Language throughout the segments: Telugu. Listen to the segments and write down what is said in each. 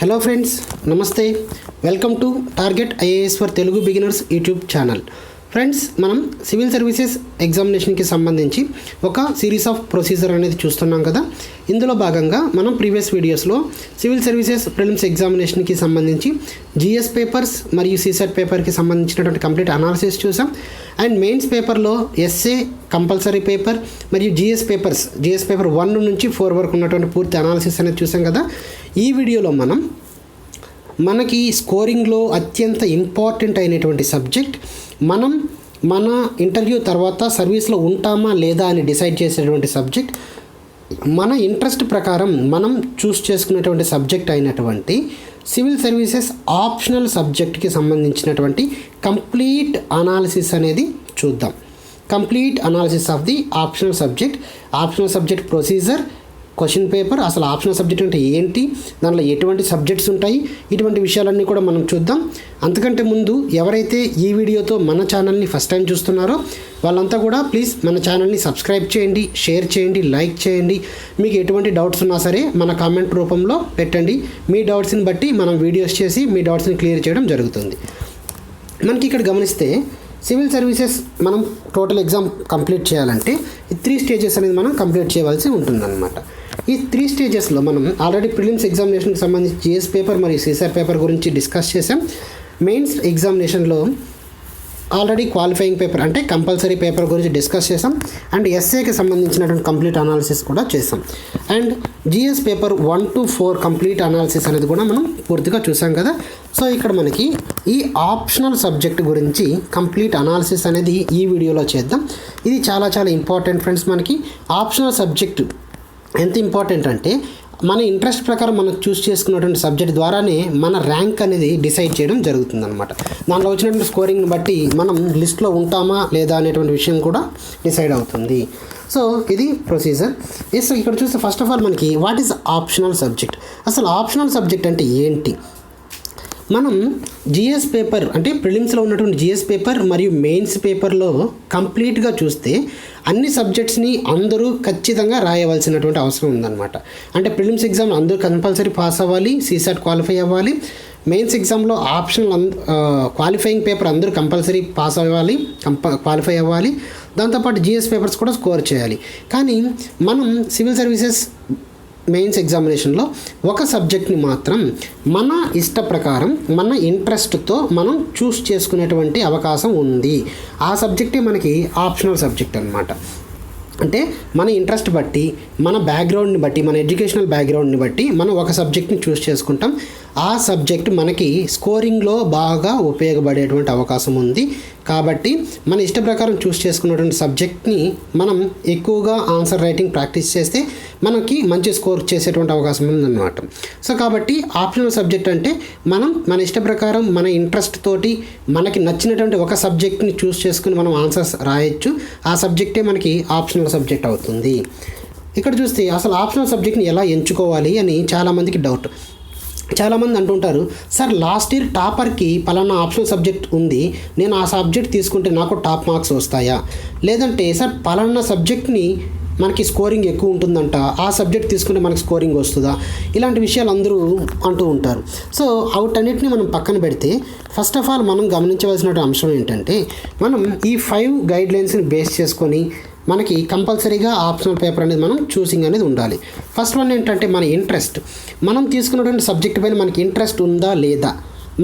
హలో ఫ్రెండ్స్, నమస్తే. Welcome to target IAS for Telugu beginners YouTube channel. Friends, మనం సివిల్ సర్వీసెస్ ఎగ్జామినేషన్కి సంబంధించి ఒక సిరీస్ ఆఫ్ ప్రొసీజర్ అనేది చూస్తున్నాం కదా. ఇందులో భాగంగా మనం ప్రీవియస్ వీడియోస్లో సివిల్ సర్వీసెస్ ప్రిలిమ్స్ ఎగ్జామినేషన్కి సంబంధించి జిఎస్ పేపర్స్ మరియు సిసెట్ పేపర్కి సంబంధించినటువంటి కంప్లీట్ అనాలిసిస్ చూసాం. అండ్ మెయిన్స్ పేపర్లో ఎస్ఏ కంపల్సరీ పేపర్ మరియు జిఎస్ పేపర్ 1 నుంచి 4 వరకు ఉన్నటువంటి పూర్తి అనాలిసిస్ అనేది చూసాం కదా. ఈ వీడియోలో మనకి స్కోరింగ్లో అత్యంత ఇంపార్టెంట్ అయినటువంటి సబ్జెక్ట్, మన ఇంటర్వ్యూ తర్వాత సర్వీస్లో ఉంటామా లేదా అని డిసైడ్ చేసేటువంటి సబ్జెక్ట్, మన ఇంట్రెస్ట్ ప్రకారం మనం చూస్ చేసుకునేటువంటి సబ్జెక్ట్ అయినటువంటి సివిల్ సర్వీసెస్ ఆప్షనల్ సబ్జెక్ట్కి సంబంధించినటువంటి కంప్లీట్ అనాలిసిస్ అనేది చూద్దాం. Complete analysis of the optional subject procedure, question paper, అసలు ఆప్షనల్ సబ్జెక్ట్ అంటే ఏంటి, దాంట్లో ఎటువంటి సబ్జెక్ట్స్ ఉంటాయి, ఇటువంటి విషయాలన్నీ కూడా మనం చూద్దాం. అంతకంటే ముందు ఎవరైతే ఈ వీడియోతో మన ఛానల్ని ఫస్ట్ టైం చూస్తున్నారో వాళ్ళంతా కూడా ప్లీజ్ మన ఛానల్ని సబ్స్క్రైబ్ చేయండి, షేర్ చేయండి, లైక్ చేయండి. మీకు ఎటువంటి డౌట్స్ ఉన్నా సరే మన కామెంట్ రూపంలో పెట్టండి. మీ డౌట్స్ని బట్టి మనం వీడియోస్ చేసి మీ డౌట్స్ని క్లియర్ చేయడం జరుగుతుంది. మనకి ఇక్కడ గమనిస్తే సివిల్ సర్వీసెస్ మనం టోటల్ ఎగ్జామ్ కంప్లీట్ చేయాలంటే ఈ 3 స్టేజెస్ అనేది మనం కంప్లీట్ చేయవలసి ఉంటుందన్నమాట. ఈ 3 స్టేజెస్లో మనం ఆల్రెడీ ప్రిలిమ్స్ ఎగ్జామినేషన్కి సంబంధించి జిఎస్ పేపర్ మరియు సిసెట్ పేపర్ గురించి డిస్కస్ చేసాం. మెయిన్స్ ఎగ్జామినేషన్లో ఆల్రెడీ క్వాలిఫైయింగ్ పేపర్ అంటే కంపల్సరీ పేపర్ గురించి డిస్కస్ చేసాం. అండ్ ఎస్ఏకి సంబంధించినటువంటి కంప్లీట్ అనాలిసిస్ కూడా చేసాం. And GS paper 1 to 4 complete analysis అనేది కూడా మనం పూర్తిగా చూసాం కదా. సో ఇక్కడ మనకి ఈ ఆప్షనల్ సబ్జెక్ట్ గురించి కంప్లీట్ అనాలిసిస్ అనేది ఈ వీడియోలో చేద్దాం. ఇది చాలా చాలా ఇంపార్టెంట్ ఫ్రెండ్స్. మనకి ఆప్షనల్ సబ్జెక్ట్ ఎంత ఇంపార్టెంట్ అంటే మన ఇంట్రెస్ట్ ప్రకారం మనం చూస్ చేసుకున్నటువంటి సబ్జెక్ట్ ద్వారానే మన ర్యాంక్ అనేది డిసైడ్ చేయడం జరుగుతుందన్నమాట. దాంట్లో వచ్చినటువంటి స్కోరింగ్ని బట్టి మనం లిస్ట్లో ఉంటామా లేదా అనేటువంటి విషయం కూడా డిసైడ్ అవుతుంది. సో ఇది ప్రొసీజర్. ఎస్, ఇక్కడ చూస్తే ఫస్ట్ ఆఫ్ ఆల్ మనకి వాట్ ఈజ్ ఆప్షనల్ సబ్జెక్ట్, అసలు ఆప్షనల్ సబ్జెక్ట్ అంటే ఏంటి. మనం జిఎస్ పేపర్ అంటే ప్రిలిమ్స్లో ఉన్నటువంటి జిఎస్ పేపర్ మరియు మెయిన్స్ పేపర్లో కంప్లీట్గా చూస్తే అన్ని సబ్జెక్ట్స్ని అందరూ ఖచ్చితంగా రాయవలసినటువంటి అవసరం ఉందన్నమాట. అంటే ప్రిలిమ్స్ ఎగ్జామ్ అందరూ కంపల్సరీ పాస్ అవ్వాలి, సిసెట్ క్వాలిఫై అవ్వాలి. మెయిన్స్ ఎగ్జామ్లో ఆప్షనల్ క్వాలిఫైయింగ్ పేపర్ అందరూ కంపల్సరీ పాస్ అవ్వాలి, క్వాలిఫై అవ్వాలి. దాంతోపాటు జిఎస్ పేపర్స్ కూడా స్కోర్ చేయాలి. కానీ మనం సివిల్ సర్వీసెస్ మెయిన్స్ ఎగ్జామినేషన్లో ఒక సబ్జెక్ట్ని మాత్రం మన ఇష్ట ప్రకారం మన ఇంట్రెస్ట్తో మనం చూస్ చేసుకునేటువంటి అవకాశం ఉంది. ఆ సబ్జెక్టే మనకి ఆప్షనల్ సబ్జెక్ట్ అన్నమాట. అంటే మన ఇంట్రెస్ట్ బట్టి, మన బ్యాక్గ్రౌండ్ని బట్టి, మన ఎడ్యుకేషనల్ బ్యాక్గ్రౌండ్ని బట్టి మనం ఒక సబ్జెక్ట్ని చూస్ చేసుకుంటాం. ఆ సబ్జెక్ట్ మనకి స్కోరింగ్లో బాగా ఉపయోగపడేటువంటి అవకాశం ఉంది. కాబట్టి మన ఇష్ట ప్రకారం చూస్ చేసుకున్నటువంటి సబ్జెక్ట్ని మనం ఎక్కువగా ఆన్సర్ రైటింగ్ ప్రాక్టీస్ చేస్తే మనకి మంచి స్కోర్ చేసేటువంటి అవకాశం ఉందన్నమాట. సో కాబట్టి ఆప్షనల్ సబ్జెక్ట్ అంటే మనం మన ఇష్ట ప్రకారం మన ఇంట్రెస్ట్ తోటి మనకి నచ్చినటువంటి ఒక సబ్జెక్ట్ని చూస్ చేసుకుని మనం ఆన్సర్స్ రాయొచ్చు. ఆ సబ్జెక్టే మనకి ఆప్షనల్ సబ్జెక్ట్ అవుతుంది. ఇక్కడ చూస్తే అసలు ఆప్షనల్ సబ్జెక్ట్ని ఎలా ఎంచుకోవాలి అని చాలామందికి డౌట్. చాలామంది అంటుంటారు, సార్ లాస్ట్ ఇయర్ టాపర్కి పలానా ఆప్షనల్ సబ్జెక్ట్ ఉంది, నేను ఆ సబ్జెక్ట్ తీసుకుంటే నాకు టాప్ మార్క్స్ వస్తాయా, లేదంటే సార్ పలానా సబ్జెక్ట్ని మనకి స్కోరింగ్ ఎక్కువ ఉంటుందంట, ఆ సబ్జెక్ట్ తీసుకుంటే మనకి స్కోరింగ్ వస్తుందా, ఇలాంటి విషయాలు అందరూ అంటూ ఉంటారు. సో వాటన్నిటిని మనం పక్కన పెడితే ఫస్ట్ ఆఫ్ ఆల్ మనం గమనించవలసిన అంశం ఏంటంటే మనం ఈ 5 గైడ్లైన్స్ని బేస్ చేసుకొని మనకి కంపల్సరీగా ఆప్షనల్ పేపర్ అనేది మనం చూసింగ్ అనేది ఉండాలి. ఫస్ట్ వన్ ఏంటంటే మన ఇంట్రెస్ట్. మనం తీసుకున్నటువంటి సబ్జెక్ట్ పైన మనకి ఇంట్రెస్ట్ ఉందా లేదా,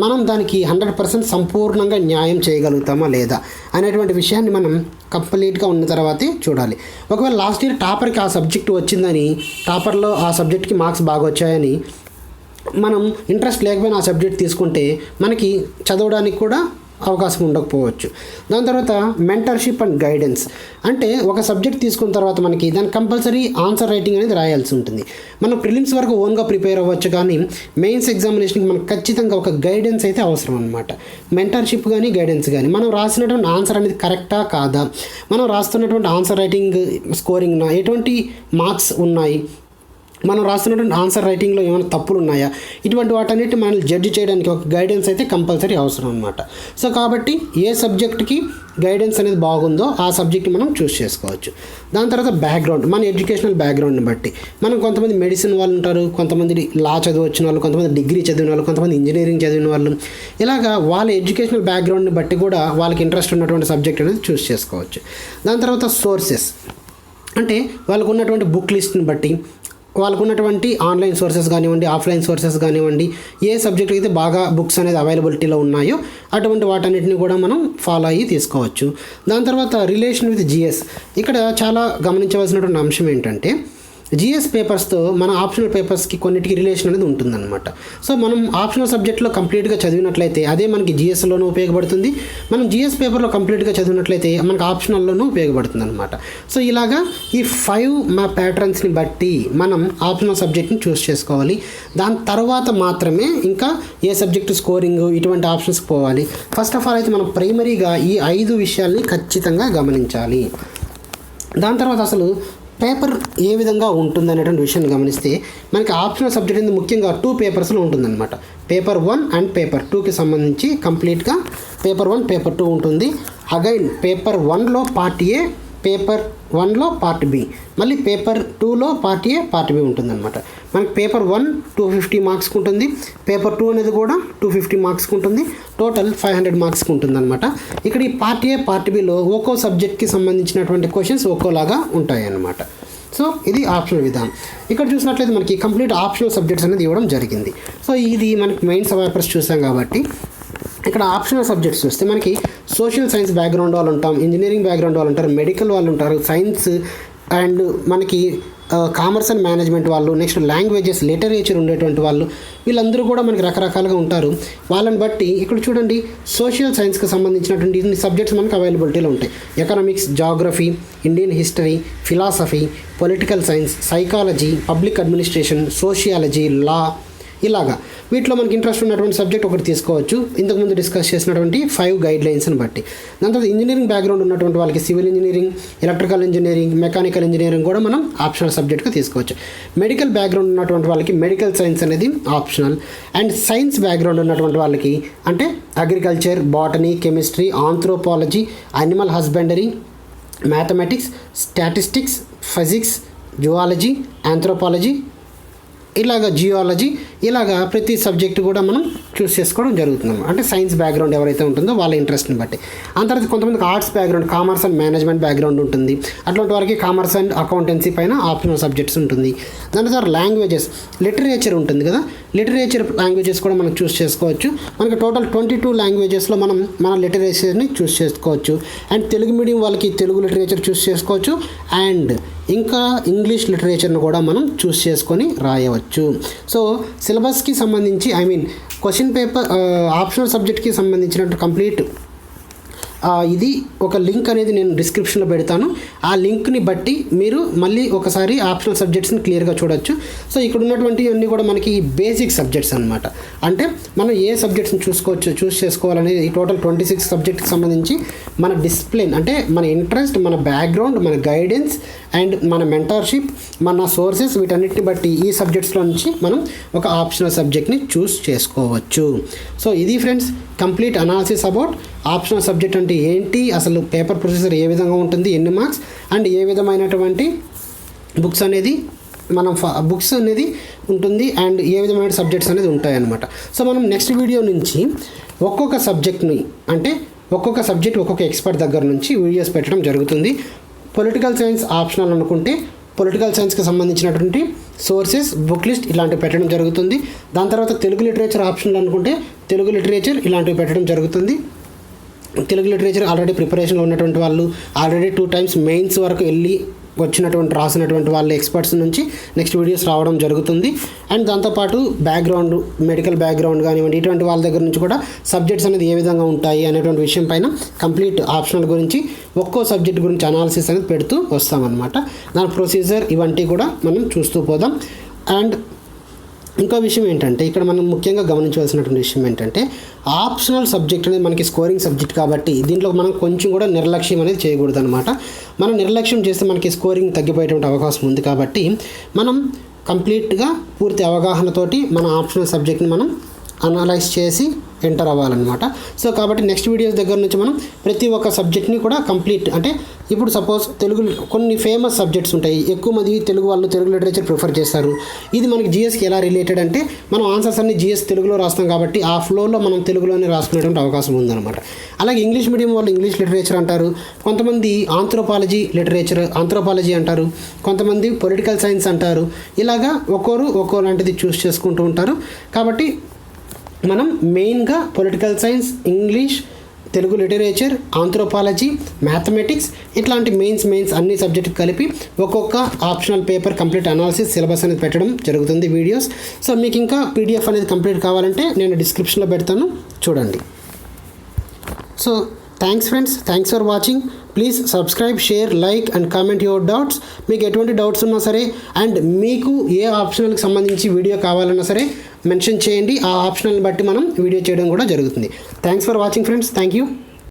మనం దానికి 100% సంపూర్ణంగా న్యాయం చేయగలుగుతామా లేదా అనేటువంటి విషయాన్ని మనం కంప్లీట్గా ఉన్న తర్వాతే చూడాలి. ఒకవేళ లాస్ట్ ఇయర్ టాపర్కి ఆ సబ్జెక్ట్ వచ్చిందని, టాపర్లో ఆ సబ్జెక్ట్కి మార్క్స్ బాగా వచ్చాయని మనం ఇంట్రెస్ట్ లేకపోయినా ఆ సబ్జెక్ట్ తీసుకుంటే మనకి చదవడానికి కూడా అవకాశం ఉండకపోవచ్చు. దాని తర్వాత మెంటర్షిప్ అండ్ గైడెన్స్. అంటే ఒక సబ్జెక్ట్ తీసుకున్న తర్వాత మనకి దాని కంపల్సరీ ఆన్సర్ రైటింగ్ అనేది రాయాల్సి ఉంటుంది. మనం ప్రిలిమ్స్ వరకు ఓన్గా ప్రిపేర్ అవ్వచ్చు, కానీ మెయిన్స్ ఎగ్జామినేషన్కి మనకు ఖచ్చితంగా ఒక గైడెన్స్ అయితే అవసరం అనమాట. మెంటర్షిప్ కానీ గైడెన్స్ కానీ మనం రాసినటువంటి ఆన్సర్ అనేది కరెక్టా కాదా, మనం రాస్తున్నటువంటి ఆన్సర్ రైటింగ్ స్కోరింగ్న ఎటువంటి మార్క్స్ ఉన్నాయి, మనం రాస్తున్నటువంటి ఆన్సర్ రైటింగ్లో ఏమైనా తప్పులు ఉన్నాయా, ఇటువంటి వాటన్నిటి మనల్ని జడ్జి చేయడానికి ఒక గైడెన్స్ అయితే కంపల్సరీ అవసరం అనమాట. సో కాబట్టి ఏ సబ్జెక్ట్కి గైడెన్స్ అనేది బాగుందో ఆ సబ్జెక్ట్ మనం చూస్ చేసుకోవచ్చు. దాని తర్వాత బ్యాక్గ్రౌండ్, మన ఎడ్యుకేషనల్ బ్యాక్గ్రౌండ్ని బట్టి మనం కొంతమంది మెడిసిన్ వాళ్ళు ఉంటారు, కొంతమంది లా చదివి వచ్చిన వాళ్ళు, కొంతమంది డిగ్రీ చదివిన వాళ్ళు, కొంతమంది ఇంజనీరింగ్ చదివిన వాళ్ళు, ఇలాగా వాళ్ళ ఎడ్యుకేషనల్ బ్యాక్గ్రౌండ్ని బట్టి కూడా వాళ్ళకి ఇంట్రెస్ట్ ఉన్నటువంటి సబ్జెక్ట్ అనేది చూస్ చేసుకోవచ్చు. దాని తర్వాత సోర్సెస్, అంటే వాళ్ళకు ఉన్నటువంటి బుక్ లిస్ట్ని బట్టి, వాళ్ళకు ఉన్నటువంటి ఆన్లైన్ సోర్సెస్ కానివ్వండి, ఆఫ్లైన్ సోర్సెస్ కానివ్వండి, ఏ సబ్జెక్ట్ అయితే బాగా బుక్స్ అనేది అవైలబిలిటీలో ఉన్నాయో అటువంటి వాటన్నిటిని కూడా మనం ఫాలో అయ్యి తీసుకోవచ్చు. దాని తర్వాత రిలేషన్ విత్ జిఎస్, ఇక్కడ చాలా గమనించవలసినటువంటి అంశం ఏంటంటే జిఎస్ పేపర్స్తో మన ఆప్షనల్ పేపర్స్కి కొన్నిటికి రిలేషన్ అనేది ఉంటుందన్నమాట. సో మనం ఆప్షనల్ సబ్జెక్ట్లో కంప్లీట్గా చదివినట్లయితే అదే మనకి జిఎస్లోనూ ఉపయోగపడుతుంది, మనం జిఎస్ పేపర్లో కంప్లీట్గా చదివినట్లయితే మనకి ఆప్షనల్లోనూ ఉపయోగపడుతుంది అనమాట. సో ఇలాగా ఈ 5 ప్యాటర్న్స్ని బట్టి మనం ఆప్షనల్ సబ్జెక్ట్ని చూస్ చేసుకోవాలి. దాని తర్వాత మాత్రమే ఇంకా ఏ సబ్జెక్టు స్కోరింగ్ ఇటువంటి ఆప్షన్స్కి పోవాలి. ఫస్ట్ ఆఫ్ ఆల్ అయితే మనం ప్రైమరీగా ఈ 5 విషయాల్ని ఖచ్చితంగా గమనించాలి. దాని తర్వాత అసలు పేపర్ ఏ విధంగా ఉంటుంది అనేటువంటి విషయాన్ని గమనిస్తే మనకి ఆప్షనల్ సబ్జెక్ట్ అనేది ముఖ్యంగా 2 పేపర్స్లో ఉంటుందన్నమాట. పేపర్ 1 అండ్ పేపర్ 2కి సంబంధించి కంప్లీట్గా పేపర్ 1 పేపర్ 2 ఉంటుంది. అగైన్ పేపర్ 1లో పార్ట్ ఏ, పేపర్ 1లో పార్ట్ బి, మళ్ళీ పేపర్ 2లో పార్ట్ ఏ పార్ట్ బి ఉంటుందన్నమాట. మనకి పేపర్ 1 250 మార్క్స్కి ఉంటుంది, పేపర్ 2 అనేది కూడా 250 మార్క్స్కి ఉంటుంది, టోటల్ 500 మార్క్స్కి ఉంటుందన్నమాట. ఇక్కడ ఈ పార్ట్ ఏ పార్ట్ బిలో ఒక్కో సబ్జెక్ట్కి సంబంధించినటువంటి క్వశ్చన్స్ ఒక్కోలాగా ఉంటాయి అన్నమాట. సో ఇది ఆప్షనల్ విధానం. ఇక్కడ చూసినట్లయితే మనకి కంప్లీట్ ఆప్షనల్ సబ్జెక్ట్స్ అనేది ఇవ్వడం జరిగింది. సో ఇది మనకి మెయిన్స్ పేపర్స్ చూసాం కాబట్టి ఇక్కడ ఆప్షనల్ సబ్జెక్ట్స్ చూస్తే మనకి సోషల్ సైన్స్ బ్యాక్గ్రౌండ్ వాళ్ళు ఉంటాం, ఇంజనీరింగ్ బ్యాక్గ్రౌండ్ వాళ్ళు ఉంటారు, మెడికల్ వాళ్ళు ఉంటారు, సైన్స్ అండ్ మనకి కామర్స్ అండ్ మేనేజ్మెంట్ వాళ్ళు, నెక్స్ట్ లాంగ్వేజెస్ లిటరేచర్ ఉండేటువంటి వాళ్ళు, వీళ్ళందరూ కూడా మనకి రకరకాలుగా ఉంటారు. వాళ్ళని బట్టి ఇక్కడ చూడండి సోషల్ సైన్స్కి సంబంధించినటువంటి ఇన్ని సబ్జెక్ట్స్ మనకు అవైలబిలిటీలో ఉంటాయి. Economics, geography, Indian history, philosophy, political science, psychology, public administration, sociology, law, ఇలాగా వీటిలో మనకి ఇంట్రెస్ట్ ఉన్నటువంటి సబ్జెక్ట్ ఒకటి తీసుకోవచ్చు. ఇంతకుముందు డిస్కస్ చేసినటువంటి 5 గైడ్ లైన్స్ని బట్టి. దాని తర్వాత ఇంజనీరింగ్ బ్యాక్గ్రౌండ్ ఉన్నటువంటి వాళ్ళకి civil engineering, electrical engineering, mechanical engineering కూడా మనం ఆప్షనల్ సబ్జెక్ట్గా తీసుకోవచ్చు. మెడికల్ బ్యాక్గ్రౌండ్ ఉన్నటువంటి వాళ్ళకి మెడికల్ సైన్స్ అనేది ఆప్షనల్. అండ్ సైన్స్ బ్యాక్గ్రౌండ్ ఉన్నటువంటి వాళ్ళకి అంటే agriculture, botany, chemistry, anthropology, animal husbandry, mathematics, statistics, physics, zoology, anthropology, ఇలాగ జియాలజీ, ఇలాగా ప్రతి సబ్జెక్ట్ కూడా మనం చూస్ చేసుకోవడం జరుగుతుంది. అంటే సైన్స్ బ్యాక్గ్రౌండ్ ఎవరైతే ఉంటుందో వాళ్ళ ఇంట్రెస్ట్ని బట్టి. ఆ తర్వాత కొంతమందికి arts background, commerce and management background ఉంటుంది, అట్లాంటి వారికి కామర్స్ అండ్ అకౌంటెన్సీ పైన ఆప్షనల్ సబ్జెక్ట్స్ ఉంటుంది. దాని తర్వాత లాంగ్వేజెస్, లిటరేచర్ ఉంటుంది కదా, లిటరేచర్ లాంగ్వేజెస్ కూడా మనం చూస్ చేసుకోవచ్చు. మనకి టోటల్ 22 లాంగ్వేజెస్లో మనం మన లిటరేచర్ని చూస్ చేసుకోవచ్చు. అండ్ తెలుగు మీడియం వాళ్ళకి తెలుగు లిటరేచర్ చూస్ చేసుకోవచ్చు. అండ్ ఇంకా ఇంగ్లీష్ లిటరేచర్ను కూడా మనం చూస్ చేసుకొని రాయవచ్చు. సో సిలబస్కి సంబంధించి క్వశ్చన్ పేపర్ ఆప్షనల్ సబ్జెక్ట్కి సంబంధించినట్టు కంప్లీట్ ఇది ఒక లింక్ అనేది నేను డిస్క్రిప్షన్లో పెడతాను. ఆ లింక్ని బట్టి మీరు మళ్ళీ ఒకసారి ఆప్షనల్ సబ్జెక్ట్స్ని క్లియర్గా చూడొచ్చు. సో ఇక్కడ ఉన్నటువంటి అన్నీ కూడా మనకి బేసిక్ సబ్జెక్ట్స్ అనమాట. అంటే మనం ఏ సబ్జెక్ట్స్ని చూస్ చేసుకోవాలనేది టోటల్ 26 సబ్జెక్ట్కి సంబంధించి మన డిసిప్లిన్ అంటే మన ఇంట్రెస్ట్, మన బ్యాక్గ్రౌండ్, మన గైడెన్స్ అండ్ మన మెంటర్షిప్, మన సోర్సెస్, వీటన్నిటిని బట్టి ఈ సబ్జెక్ట్స్లో నుంచి మనం ఒక ఆప్షనల్ సబ్జెక్ట్ని చూస్ చేసుకోవచ్చు. సో ఇది friends complete analysis about optional subject అంటే ఏంటి, అసలు పేపర్ ప్రొసీజర్ ఏ విధంగా ఉంటుంది, ఎన్ని మార్క్స్ అండ్ ఏ విధమైనటువంటి బుక్స్ అనేది ఉంటుంది అండ్ ఏ విధమైన సబ్జెక్ట్స్ అనేది ఉంటాయన్నమాట. సో మనం నెక్స్ట్ వీడియో నుంచి ఒక్కొక్క సబ్జెక్ట్ని అంటే ఒక్కొక్క సబ్జెక్ట్ ఒక్కొక్క ఎక్స్పర్ట్ దగ్గర నుంచి వీడియోస్ పెట్టడం జరుగుతుంది. పొలిటికల్ సైన్స్ ఆప్షనల్ అనుకుంటే పొలిటికల్ సైన్స్కి సంబంధించినటువంటి సోర్సెస్, బుక్ లిస్ట్ ఇలాంటివి పెట్టడం జరుగుతుంది. దాని తర్వాత తెలుగు లిటరేచర్ ఆప్షనల్ అనుకుంటే తెలుగు లిటరేచర్ ఇలాంటివి పెట్టడం జరుగుతుంది. తెలుగు లిటరేచర్ ఆల్రెడీ ప్రిపరేషన్లో ఉన్నటువంటి వాళ్ళు, ఆల్రెడీ 2 times మెయిన్స్ వరకు వెళ్ళి రాసినటువంటి వాళ్ళ ఎక్స్పర్ట్స్ నుంచి నెక్స్ట్ వీడియోస్ రావడం జరుగుతుంది. అండ్ దాంతోపాటు బ్యాక్గ్రౌండ్, మెడికల్ బ్యాక్గ్రౌండ్ కానివ్వండి, ఇటువంటి వాళ్ళ దగ్గర నుంచి కూడా సబ్జెక్ట్స్ అనేది ఏ విధంగా ఉంటాయి అనేటువంటి విషయం పైన కంప్లీట్ ఆప్షనల్ గురించి ఒక్కో సబ్జెక్ట్ గురించి అనాలిసిస్ అనేది పెడుతూ వస్తామన్నమాట. దాని ప్రొసీజర్ ఇవంటి కూడా మనం చూస్తూ పోదాం. అండ్ ఇంకో విషయం ఏంటంటే ఇక్కడ మనం ముఖ్యంగా గమనించవలసినటువంటి విషయం ఏంటంటే ఆప్షనల్ సబ్జెక్ట్ అనేది మనకి స్కోరింగ్ సబ్జెక్ట్ కాబట్టి దీంట్లో మనం కొంచెం కూడా నిర్లక్ష్యం అనేది చేయకూడదు అనమాట. మనం నిర్లక్ష్యం చేస్తే మనకి స్కోరింగ్ తగ్గిపోయేటువంటి అవకాశం ఉంది కాబట్టి మనం కంప్లీట్గా పూర్తి అవగాహనతోటి మన ఆప్షనల్ సబ్జెక్ట్ని మనం అనలైజ్ చేసి ఎంటర్ అవ్వాలన్నమాట. సో కాబట్టి నెక్స్ట్ వీడియోస్ దగ్గర నుంచి మనం ప్రతి ఒక్క సబ్జెక్ట్ని కూడా కంప్లీట్, అంటే ఇప్పుడు సపోజ్ తెలుగు కొన్ని ఫేమస్ సబ్జెక్ట్స్ ఉంటాయి, ఎక్కువ మంది తెలుగు వాళ్ళు తెలుగు లిటరేచర్ ప్రిఫర్ చేస్తారు. ఇది మనకి జిఎస్కి ఎలా రిలేటెడ్ అంటే మనం ఆన్సర్స్ అన్ని జిఎస్ తెలుగులో రాస్తాం కాబట్టి ఆ ఫ్లోలో మనం తెలుగులోనే రాసుకునేటువంటి అవకాశం ఉందన్నమాట. అలాగే ఇంగ్లీష్ మీడియం వాళ్ళు ఇంగ్లీష్ లిటరేచర్ అంటారు, కొంతమంది ఆంథ్రోపాలజీ అంటారు, కొంతమంది పొలిటికల్ సైన్స్ అంటారు. ఇలాగా ఒక్కో లాంటిది చూస్ చేసుకుంటూ ఉంటారు. కాబట్టి మనం మెయిన్గా political science, English, Telugu literature, anthropology, mathematics ఇట్లాంటి మెయిన్స్ అన్ని సబ్జెక్ట్ కలిపి ఒక్కొక్క optional paper complete analysis syllabus అనేది పెట్టడం జరుగుతుంది వీడియోస్. సో మీకు ఇంకా పీడిఎఫ్ అనేది కంప్లీట్ కావాలంటే నేను డిస్క్రిప్షన్లో పెడతాను, చూడండి. So thanks friends, thanks for watching. Please subscribe, share, like and comment your doubts. మీకు ఎటువంటి డౌట్స్ ఉన్నా సరే అండ్ మీకు ఏ ఆప్షనల్కి సంబంధించి వీడియో కావాలన్నా సరే మెన్షన్ చేయండి. ఆ ఆప్షనల్ని బట్టి మనం వీడియో చేయడం కూడా జరుగుతుంది. Thanks for watching friends, thank you.